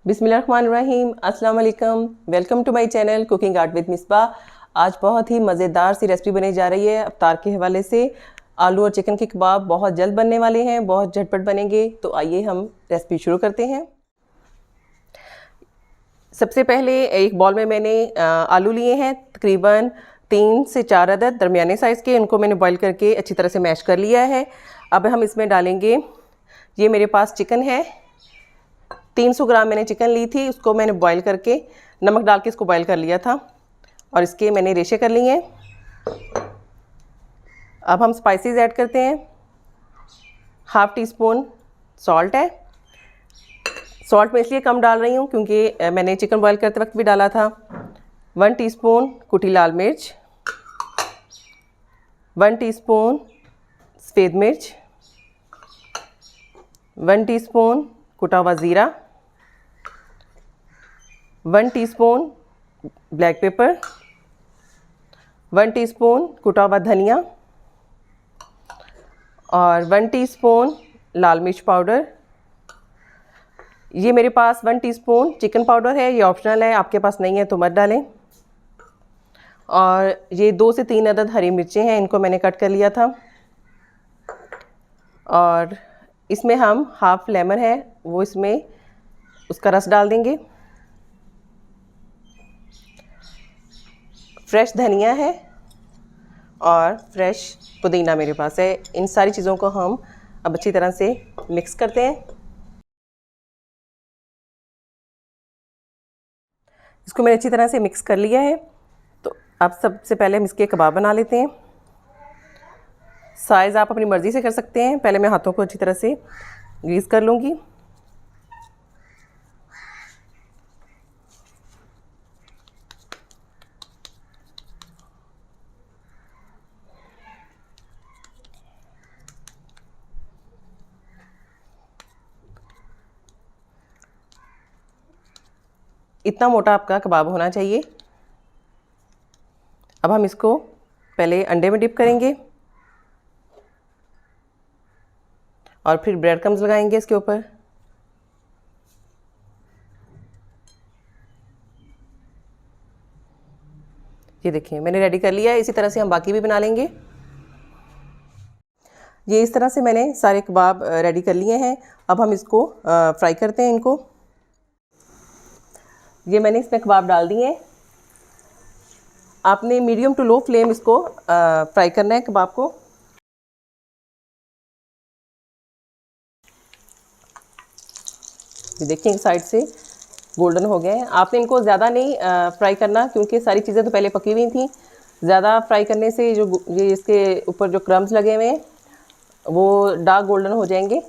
बिस्मिल्लाहिर्रहमानिर्रहीम, अस्सलाम वालेकुम। Welcome to my channel cooking art with Misba. आज बहुत ही मज़ेदार सी रेसिपी बनी जा रही है अफ्तार के हवाले से। आलू और चिकन के कबाब बहुत जल्द बनने वाले हैं, बहुत झटपट बनेंगे। तो आइए हम रेसिपी शुरू करते हैं। सबसे पहले एक बॉल में मैंने आलू लिए हैं, तकरीबन 3 से 4 अदद दरमियाने साइज़ के। उनको मैंने बॉईल करके अच्छी तरह से मैश कर लिया है। अब हम इसमें डालेंगे, ये मेरे पास चिकन है, 300 ग्राम मैंने चिकन ली थी। उसको मैंने बॉईल करके नमक डाल के इसको बॉईल कर लिया था और इसके मैंने रेशे कर लिए हैं। अब हम स्पाइसेस ऐड करते हैं। हाफ़ टी स्पून सॉल्ट है। सॉल्ट मैं इसलिए कम डाल रही हूँ क्योंकि मैंने चिकन बॉईल करते वक्त भी डाला था। 1 टीस्पून कुटी लाल मिर्च, 1 टीस्पून सफ़ेद मिर्च, 1 टीस्पून कुटा हुआ ज़ीरा, 1 टीस्पून ब्लैक पेपर, 1 टीस्पून कुटा हुआ धनिया और 1 टीस्पून लाल मिर्च पाउडर। ये मेरे पास 1 टीस्पून चिकन पाउडर है, ये ऑप्शनल है, आपके पास नहीं है तो मत डालें। और ये 2 से 3 अदद हरी मिर्चें हैं, इनको मैंने कट कर लिया था। और इसमें हम हाफ़ लेमन है वो इसमें उसका रस डाल देंगे। फ्रेश धनिया है और फ्रेश पुदीना मेरे पास है। इन सारी चीज़ों को हम अब अच्छी तरह से मिक्स करते हैं। इसको मैंने अच्छी तरह से मिक्स कर लिया है। तो अब सबसे पहले हम इसके कबाब बना लेते हैं। साइज़ आप अपनी मर्ज़ी से कर सकते हैं। पहले मैं हाथों को अच्छी तरह से ग्रीस कर लूँगी। इतना मोटा आपका कबाब होना चाहिए। अब हम इसको पहले अंडे में डिप करेंगे और फिर ब्रेड क्रम्स लगाएंगे इसके ऊपर। ये देखिए मैंने रेडी कर लिया है। इसी तरह से हम बाकी भी बना लेंगे। ये इस तरह से मैंने सारे कबाब रेडी कर लिए हैं। अब हम इसको फ्राई करते हैं इनको। ये मैंने इसमें कबाब डाल दिए हैं। आपने मीडियम टू लो फ्लेम इसको फ्राई करना है कबाब को। ये देखिए एक साइड से गोल्डन हो गए हैं। आपने इनको ज़्यादा नहीं फ्राई करना क्योंकि सारी चीज़ें तो पहले पकी हुई थी। ज़्यादा फ्राई करने से जो ये इसके ऊपर जो क्रम्स लगे हुए हैं वो डार्क गोल्डन हो जाएंगे।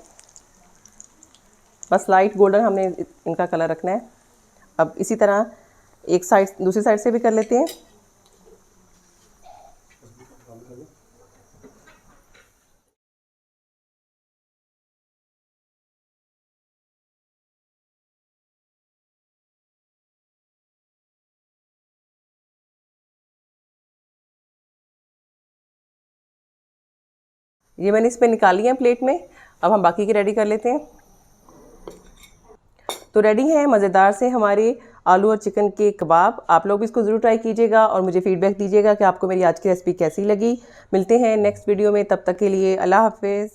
बस लाइट गोल्डन हमने इनका कलर रखना है। अब इसी तरह एक साइड दूसरी साइड से भी कर लेते हैं। ये मैंने इसमें निकाली है प्लेट में। अब हम बाकी की रेडी कर लेते हैं। तो रेडी हैं मज़ेदार से हमारे आलू और चिकन के कबाब। आप लोग भी इसको ज़रूर ट्राई कीजिएगा और मुझे फ़ीडबैक दीजिएगा कि आपको मेरी आज की रेसिपी कैसी लगी। मिलते हैं नेक्स्ट वीडियो में, तब तक के लिए अल्लाह हाफ़िज़।